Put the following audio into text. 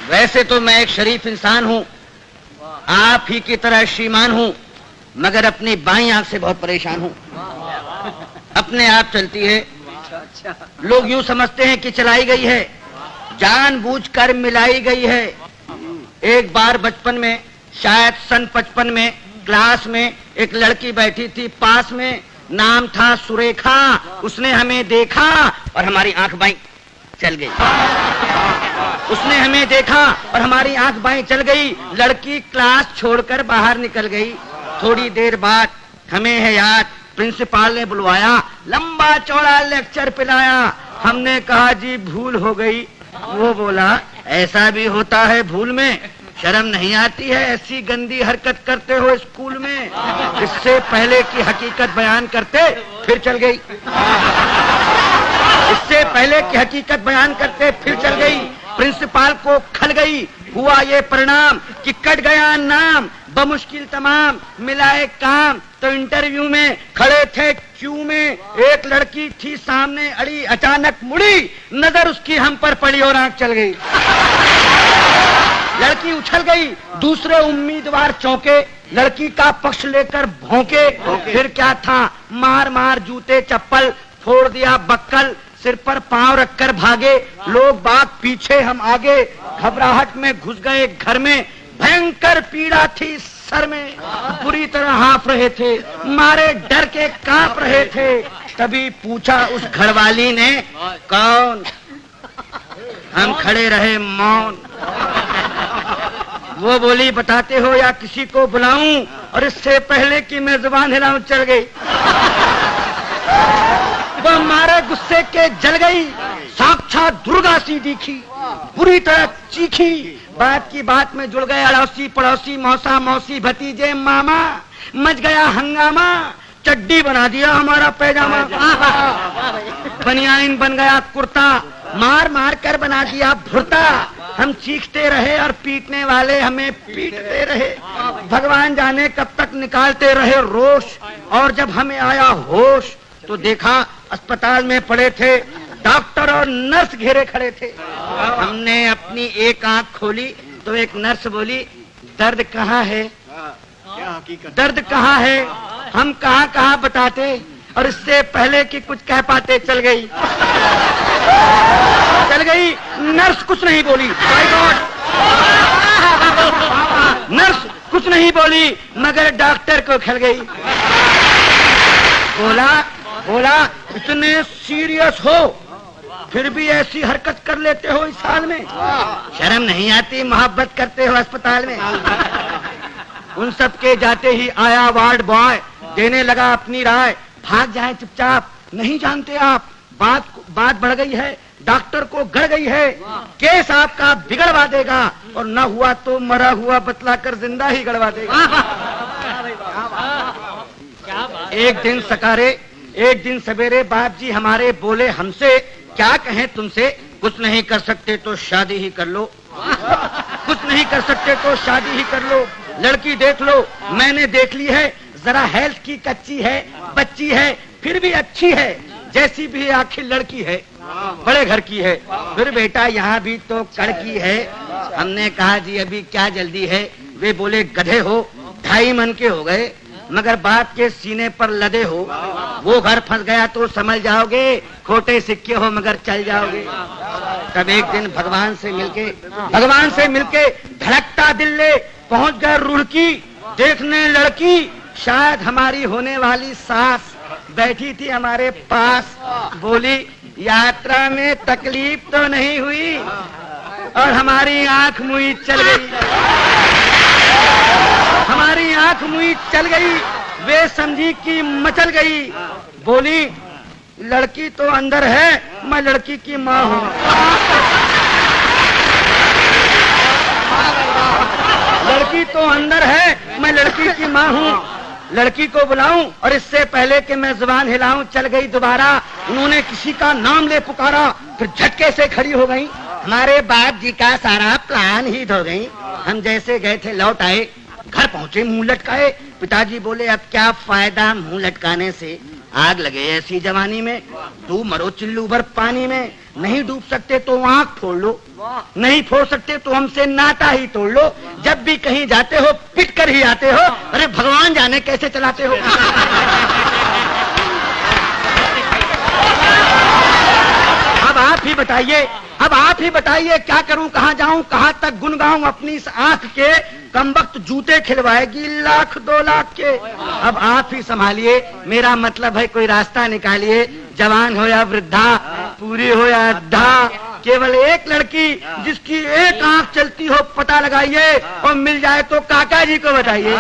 वैसे तो मैं एक शरीफ इंसान हूँ, आप ही की तरह श्रीमान हूँ, मगर अपनी बाईं आंख से बहुत परेशान हूँ। अपने आप चलती है, लोग यूं समझते हैं कि चलाई गई है, जानबूझकर मिलाई गई है। एक बार बचपन में, शायद सन 55 में, क्लास में एक लड़की बैठी थी पास में, नाम था सुरेखा। उसने हमें देखा और हमारी आंख बाईं चल गई। उसने हमें देखा और हमारी आंख बाईं चल गई। लड़की क्लास छोड़कर बाहर निकल गई। थोड़ी देर बाद हमें है याद, प्रिंसिपल ने बुलवाया, लंबा चौड़ा लेक्चर पिलाया। हमने कहा जी भूल हो गई। वो बोला ऐसा भी होता है भूल में, शर्म नहीं आती है ऐसी गंदी हरकत करते हो स्कूल में। इससे पहले की हकीकत बयान करते फिर चल गई। इससे पहले की हकीकत बयान करते फिर चल गई। प्रिंसिपल को खल गई। हुआ ये परिणाम कि कट गया नाम, बमुश्किल तमाम मिलाए काम। तो इंटरव्यू में खड़े थे क्यू में, एक लड़की थी सामने अड़ी, अचानक मुड़ी, नजर उसकी हम पर पड़ी और आंख चल गई। लड़की उछल गई, दूसरे उम्मीदवार चौंके, लड़की का पक्ष लेकर भौंके। फिर क्या था, मार मार जूते चप्पल, फोड़ दिया बक्कल, सिर पर पांव रखकर भागे। लोग बाग पीछे, हम आगे, घबराहट में घुस गए घर में। भयंकर पीड़ा थी सर में, बुरी तरह हाँफ रहे थे, मारे डर के कांप रहे थे। तभी पूछा उस घरवाली ने, कौन? हम खड़े रहे मौन। वो बोली बताते हो या किसी को बुलाऊं? और इससे पहले कि मैं जुबान हिलाऊं चल गई। वो मारे गुस्से के जल गई, साक्षात दुर्गा सी दिखी, बुरी तरह चीखी। बात की बात में जुड़ गए अड़ोसी पड़ोसी, मौसा मौसी भतीजे मामा। मच गया हंगामा, चड्डी बना दिया हमारा पैजामा, बनियान बन गया कुर्ता, मार मार कर बना दिया भुर्ता। हम चीखते रहे और पीटने वाले हमें पीटते रहे। भगवान जाने कब तक निकालते रहे रोष। और जब हमें आया होश तो देखा अस्पताल में पड़े थे डॉक्टर और नर्स घेरे खड़े थे। हमने अपनी एक आंख खोली तो एक नर्स बोली, दर्द कहाँ है? दर्द कहाँ है? हम कहाँ कहाँ बताते, और इससे पहले कि कुछ कह पाते चल गई। चल गई। नर्स कुछ नहीं बोली, माय गॉड। नर्स कुछ नहीं बोली, मगर डॉक्टर को खल गई। बोला इतने सीरियस हो फिर भी ऐसी हरकत कर लेते हो इस हाल में, शर्म नहीं आती? मोहब्बत करते हो अस्पताल में। उन सब के जाते ही आया वार्ड बॉय, देने लगा अपनी राय, भाग जाए चुपचाप, नहीं जानते आप बात बढ़ गई है, डॉक्टर को गड़ गई है, केस आपका बिगड़वा देगा, और न हुआ तो मरा हुआ बतलाकर जिंदा ही गड़वा देगा। एक दिन सवेरे बाप जी हमारे बोले हमसे, क्या कहें तुमसे, कुछ नहीं कर सकते तो शादी ही कर लो, कुछ नहीं कर सकते तो शादी ही कर लो। लड़की देख लो, मैंने देख ली है, जरा हेल्थ की कच्ची है, बच्ची है, फिर भी अच्छी है, जैसी भी आखिर लड़की है, बड़े घर की है। फिर बेटा यहाँ भी तो कड़की है। हमने कहा जी अभी क्या जल्दी है? वे बोले गधे हो, 2.5 मन के हो गए, मगर बाप के सीने पर लदे हो। वो घर फंस गया तो समझ जाओगे, खोटे सिक्के हो मगर चल जाओगे। तब एक दिन भगवान से मिलके धड़कता दिल ले पहुंच गए रुड़की, देखने लड़की, शायद हमारी होने वाली सास बैठी थी हमारे पास। बोली यात्रा में तकलीफ तो नहीं हुई? और हमारी आंख मुई चल गई, हमारी आंख मुई चल गई। वे समझी कि मचल गई। बोली लड़की तो अंदर है, मैं लड़की की माँ हूँ। लड़की तो अंदर है, मैं लड़की की माँ हूँ। लड़की को बुलाऊं और इससे पहले कि मैं जुबान हिलाऊं चल गई दोबारा। उन्होंने किसी का नाम ले पुकारा, फिर झटके से खड़ी हो गई। हमारे बाप जी का सारा प्लान ही धो गई। हम जैसे गए थे लौट आए, घर पहुंचे मुंह लटकाए। पिताजी बोले अब क्या फायदा मुंह लटकाने से, आग लगे ऐसी जवानी में, तू मरो चिल्लू भर पानी में। नहीं डूब सकते तो आंख फोड़ लो, नहीं फोड़ सकते तो हमसे नाता ही तोड़ लो। जब भी कहीं जाते हो पिट कर ही आते हो। अरे भगवान जाने कैसे चलाते हो। अब आप ही बताइए, अब आप ही बताइए क्या करूं, कहां जाऊं, कहां तक गुन गाऊं अपनी इस आंख के। कमबख्त जूते खिलवाएगी लाख 2 लाख के। अब आप ही संभालिए, मेरा मतलब है कोई रास्ता निकालिए। जवान हो या वृद्धा, पूरी हो या अद्धा, केवल एक लड़की जिसकी एक आंख चलती हो पता लगाइए, और मिल जाए तो काका जी को बताइए।